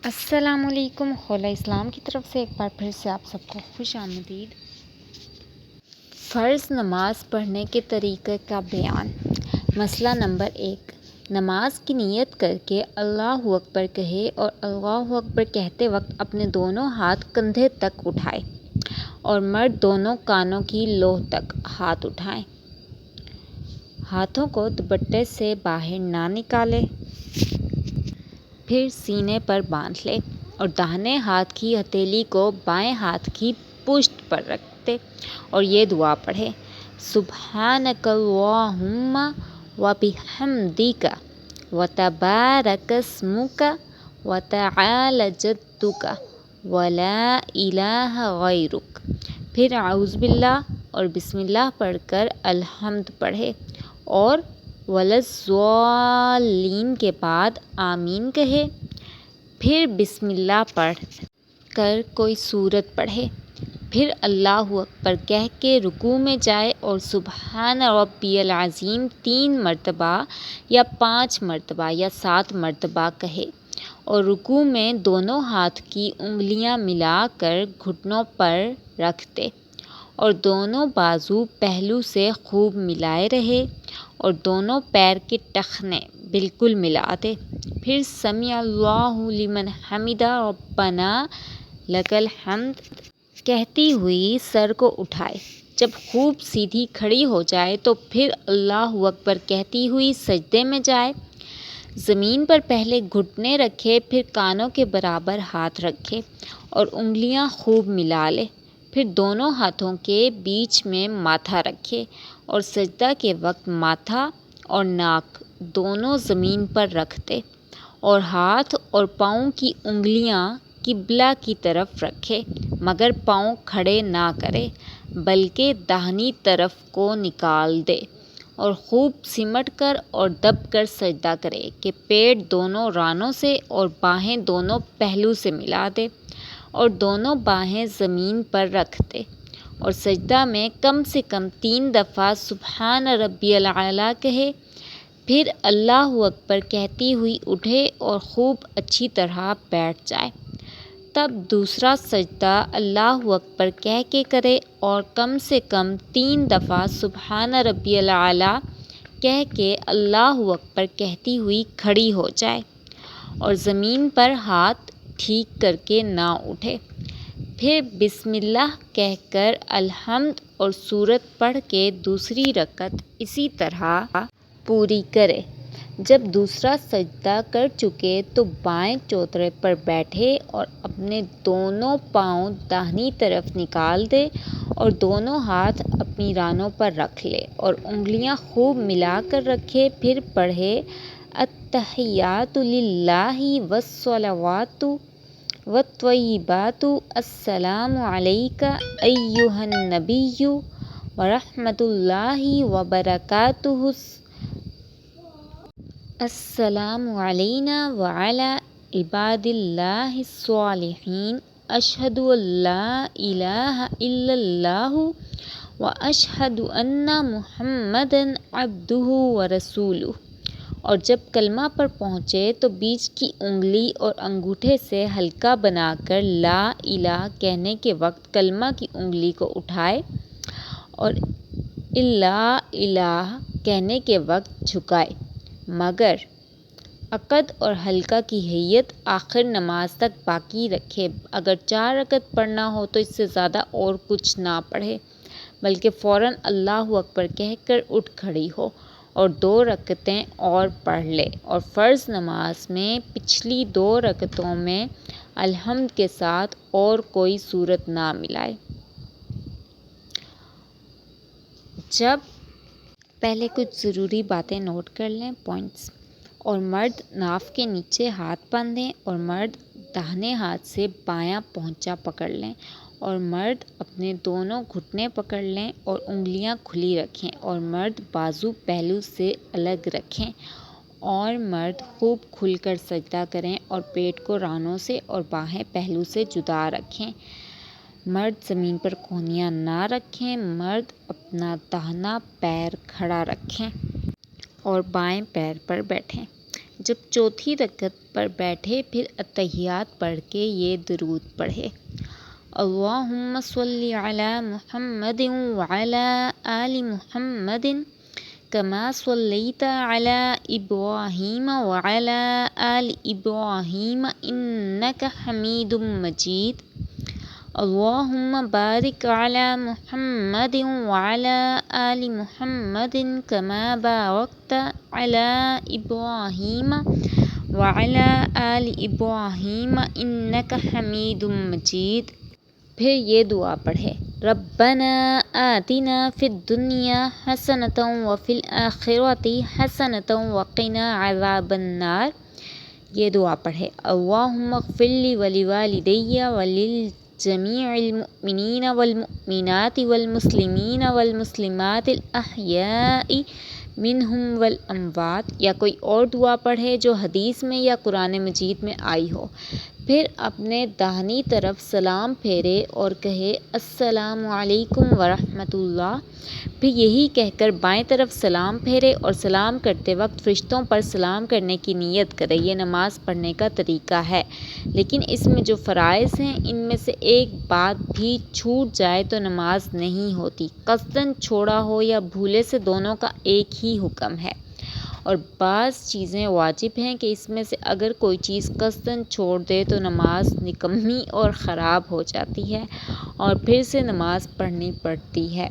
السلام علیکم، خولہ اسلام کی طرف سے ایک بار پھر سے آپ سب کو خوش آمدید۔ فرض نماز پڑھنے کے طریقے کا بیان۔ مسئلہ نمبر 1، نماز کی نیت کر کے اللہ اکبر کہے اور اللہ اکبر کہتے وقت اپنے دونوں ہاتھ کندھے تک اٹھائے اور مرد دونوں کانوں کی لوح تک ہاتھ اٹھائیں۔ ہاتھوں کو دوپٹے سے باہر نہ نکالے، پھر سینے پر باندھ لے اور داہنے ہاتھ کی ہتھیلی کو بائیں ہاتھ کی پشت پر رکھ دے اور یہ دعا پڑھے: سبحانک اللہم وبحمدک وتبارک اسمک وتعالی جدک ولا الہ غیرک۔ پھر اعوذ باللہ اور بسم اللہ پڑھ کر الحمد پڑھے اور وَلَضَّالِّينَ کے بعد آمین کہے۔ پھر بسم اللہ پڑھ کر کوئی سورت پڑھے، پھر اللہ اکبر کہہ کے رکوع میں جائے اور سبحان ربی العظیم 3 مرتبہ یا 5 مرتبہ یا 7 مرتبہ کہے اور رکوع میں دونوں ہاتھ کی انگلیاں ملا کر گھٹنوں پر رکھ دے اور دونوں بازو پہلو سے خوب ملائے رہے اور دونوں پیر کے ٹخنے بالکل ملا دے۔ پھر سمیع اللہ لمن حمدہ ربنا لک الحمد کہتی ہوئی سر کو اٹھائے۔ جب خوب سیدھی کھڑی ہو جائے تو پھر اللہ اکبر کہتی ہوئی سجدے میں جائے، زمین پر پہلے گھٹنے رکھے، پھر کانوں کے برابر ہاتھ رکھے اور انگلیاں خوب ملا لے، پھر دونوں ہاتھوں کے بیچ میں ماتھا رکھے اور سجدہ کے وقت ماتھا اور ناک دونوں زمین پر رکھ دے اور ہاتھ اور پاؤں کی انگلیاں قبلہ کی طرف رکھے، مگر پاؤں کھڑے نہ کرے بلکہ داہنی طرف کو نکال دے اور خوب سمٹ کر اور دب کر سجدہ کرے کہ پیٹ دونوں رانوں سے اور باہیں دونوں پہلو سے ملا دے اور دونوں باہیں زمین پر رکھ دے اور سجدہ میں کم سے کم 3 دفعہ سبحان ربی الاعلیٰ کہے، پھر اللہ اکبر کہتی ہوئی اٹھے اور خوب اچھی طرح بیٹھ جائے۔ تب دوسرا سجدہ اللہ اکبر کہہ کے کرے اور کم سے کم 3 دفعہ سبحان ربی الاعلیٰ کہہ کے اللہ اکبر کہتی ہوئی کھڑی ہو جائے اور زمین پر ہاتھ ٹھیک کر کے نہ اٹھے، پھر بسم اللہ کہہ کر الحمد اور سورت پڑھ کے دوسری رکعت اسی طرح پوری کرے۔ جب دوسرا سجدہ کر چکے تو بائیں چوترے پر بیٹھے اور اپنے دونوں پاؤں داہنی طرف نکال دے اور دونوں ہاتھ اپنی رانوں پر رکھ لے اور انگلیاں خوب ملا کر رکھے، پھر پڑھے: التحیات للہ والصلوات والطیبات السلام علیک ایہا النبی ورحمۃ اللہ وبرکاتہ السلام علینا وعلی عباد اللہ الصالحین اشہد ان لا الہ الا اللہ واشہد ان محمدا عبدہ ورسولہ۔ اور جب کلمہ پر پہنچے تو بیچ کی انگلی اور انگوٹھے سے حلقہ بنا کر لا الہ کہنے کے وقت کلمہ کی انگلی کو اٹھائے اور الا الہ کہنے کے وقت جھکائے، مگر عقد اور حلقہ کی ہیئت آخر نماز تک باقی رکھے۔ اگر 4 رکعت پڑھنا ہو تو اس سے زیادہ اور کچھ نہ پڑھے بلکہ فوراً اللہ اکبر کہہ کر اٹھ کھڑی ہو اور 2 رکعتیں اور پڑھ لے اور فرض نماز میں پچھلی 2 رکعتوں میں الحمد کے ساتھ اور کوئی سورت نہ ملائے۔ جب پہلے کچھ ضروری باتیں نوٹ کر لیں پوائنٹس۔ اور مرد ناف کے نیچے ہاتھ باندھیں اور مرد داہنے ہاتھ سے بایاں پونچا پکڑ لیں اور مرد اپنے دونوں گھٹنے پکڑ لیں اور انگلیاں کھلی رکھیں اور مرد بازو پہلو سے الگ رکھیں اور مرد خوب کھل کر سجدہ کریں اور پیٹ کو رانوں سے اور باہیں پہلو سے جدا رکھیں۔ مرد زمین پر کونیاں نہ رکھیں، مرد اپنا داہنا پیر کھڑا رکھیں اور بائیں پیر پر بیٹھیں۔ جب چوتھی رکعت پر بیٹھے پھر اتحیات پڑھ کے یہ درود پڑھے: اللہم صلی علی محمد وعلی آل محمد کما صلیت علی ابراہیم وعلی آل ابراہیم انک حمید مجید۔ اللہم بارک علی محمد وعلی آل محمد کما بارکت علی ابراہیم وعلی آل ابراہیم انک حمید مجید۔ پھر یہ دعا پڑھے: ربنا آتنا فی الدنیا حسنۃ وفی الآخرۃ حسنۃ وقنا عذاب النار۔ یہ دعا پڑھے: اللہم اغفر لی ولوالدی ولجمیع المؤمنین والمؤمنات والمسلمین والمسلمات الاحیاء منہم والاموات۔ یا کوئی اور دعا پڑھے جو حدیث میں یا قرآن مجید میں آئی ہو۔ پھر اپنے داہنی طرف سلام پھیرے اور کہے: السلام علیکم ورحمۃ اللہ۔ پھر یہی کہہ کر بائیں طرف سلام پھیرے اور سلام کرتے وقت فرشتوں پر سلام کرنے کی نیت کرے۔ یہ نماز پڑھنے کا طریقہ ہے، لیکن اس میں جو فرائض ہیں ان میں سے ایک بات بھی چھوٹ جائے تو نماز نہیں ہوتی۔ قصداً چھوڑا ہو یا بھولے سے دونوں کا ایک ہی حکم ہے، اور بعض چیزیں واجب ہیں کہ اس میں سے اگر کوئی چیز قصداً چھوڑ دے تو نماز نکمی اور خراب ہو جاتی ہے اور پھر سے نماز پڑھنی پڑتی ہے۔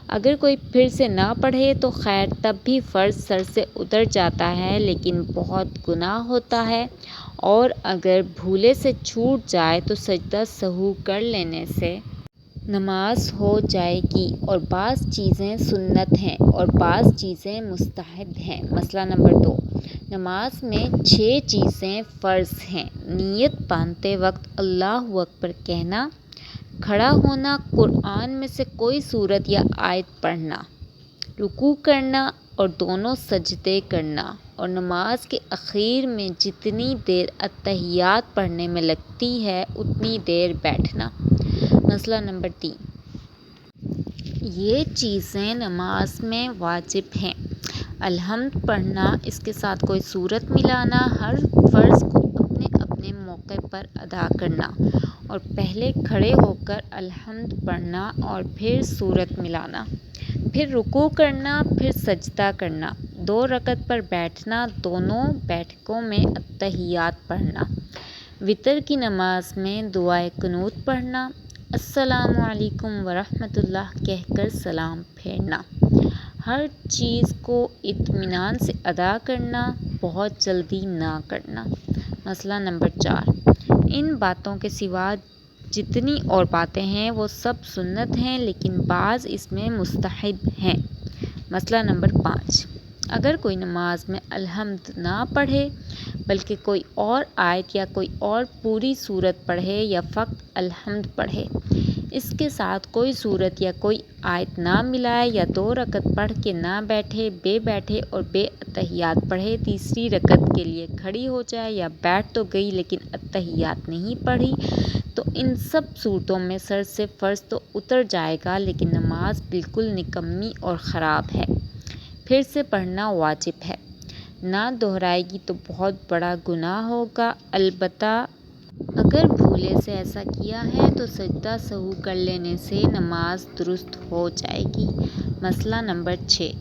اگر کوئی پھر سے نہ پڑھے تو خیر، تب بھی فرض سر سے اتر جاتا ہے لیکن بہت گناہ ہوتا ہے، اور اگر بھولے سے چھوٹ جائے تو سجدہ سہو کر لینے سے نماز ہو جائے گی۔ اور بعض چیزیں سنت ہیں اور بعض چیزیں مستحب ہیں۔ مسئلہ نمبر 2، نماز میں 6 چیزیں فرض ہیں: نیت باندھتے وقت اللہ اکبر کہنا، کھڑا ہونا، قرآن میں سے کوئی سورت یا آیت پڑھنا، رکوع کرنا اور دونوں سجدے کرنا، اور نماز کے اخیر میں جتنی دیر اتحیات پڑھنے میں لگتی ہے اتنی دیر بیٹھنا۔ مسئلہ نمبر 3، یہ چیزیں نماز میں واجب ہیں: الحمد پڑھنا، اس کے ساتھ کوئی سورت ملانا، ہر فرض کو اپنے اپنے موقع پر ادا کرنا، اور پہلے کھڑے ہو کر الحمد پڑھنا اور پھر سورت ملانا، پھر رکوع کرنا، پھر سجدہ کرنا، 2 رکعت پر بیٹھنا، دونوں بیٹھکوں میں اتحیات پڑھنا، وتر کی نماز میں دعائے قنوت پڑھنا، السلام علیکم ورحمۃ اللہ کہہ کر سلام پھیرنا، ہر چیز کو اطمینان سے ادا کرنا، بہت جلدی نہ کرنا۔ مسئلہ نمبر 4، ان باتوں کے سوا جتنی اور باتیں ہیں وہ سب سنت ہیں لیکن بعض اس میں مستحب ہیں۔ مسئلہ نمبر 5، اگر کوئی نماز میں الحمد نہ پڑھے بلکہ کوئی اور آیت یا کوئی اور پوری سورت پڑھے یا فقط الحمد پڑھے، اس کے ساتھ کوئی سورت یا کوئی آیت نہ ملائے یا 2 رکعت پڑھ کے نہ بیٹھے، بے بیٹھے اور بے اتحیات پڑھے، تیسری رکعت کے لیے کھڑی ہو جائے یا بیٹھ تو گئی لیکن اتحیات نہیں پڑھی، تو ان سب صورتوں میں سر سے فرض تو اتر جائے گا لیکن نماز بالکل نکمی اور خراب ہے۔ پھر سے پڑھنا واجب ہے، نہ دہرائے گی تو بہت بڑا گناہ ہوگا۔ البتہ اگر بھولے سے ایسا کیا ہے تو سجدہ سہو کر لینے سے نماز درست ہو جائے گی۔ مسئلہ نمبر 6،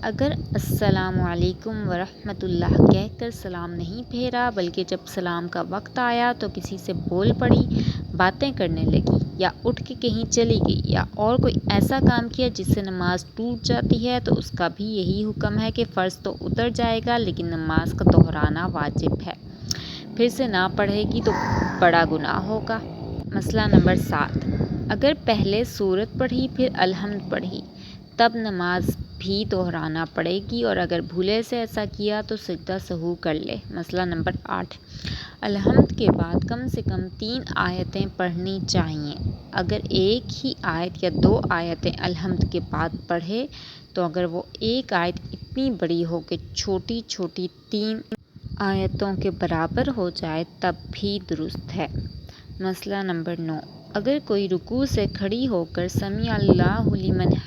اگر السلام علیکم ورحمۃ اللہ کہہ کر سلام نہیں پھیرا بلکہ جب سلام کا وقت آیا تو کسی سے بول پڑی، باتیں کرنے لگی یا اٹھ کے کہیں چلی گئی یا اور کوئی ایسا کام کیا جس سے نماز ٹوٹ جاتی ہے تو اس کا بھی یہی حکم ہے کہ فرض تو اتر جائے گا لیکن نماز کا دہرانا واجب ہے، پھر سے نہ پڑھے گی تو بڑا گناہ ہوگا۔ مسئلہ نمبر 7، اگر پہلے سورت پڑھی پھر الحمد پڑھی تب نماز بھی دہرانا پڑے گی، اور اگر بھولے سے ایسا کیا تو سجدہ سہو کر لے۔ مسئلہ نمبر 8، الحمد کے بعد کم سے کم 3 آیتیں پڑھنی چاہیے۔ اگر ایک ہی آیت یا 2 آیتیں الحمد کے بعد پڑھے تو اگر وہ ایک آیت اتنی بڑی ہو کہ چھوٹی چھوٹی 3 آیتوں کے برابر ہو جائے تب بھی درست ہے۔ مسئلہ نمبر 9، اگر کوئی رکوع سے کھڑی ہو کر سمیع اللہ لمن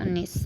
19,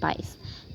22,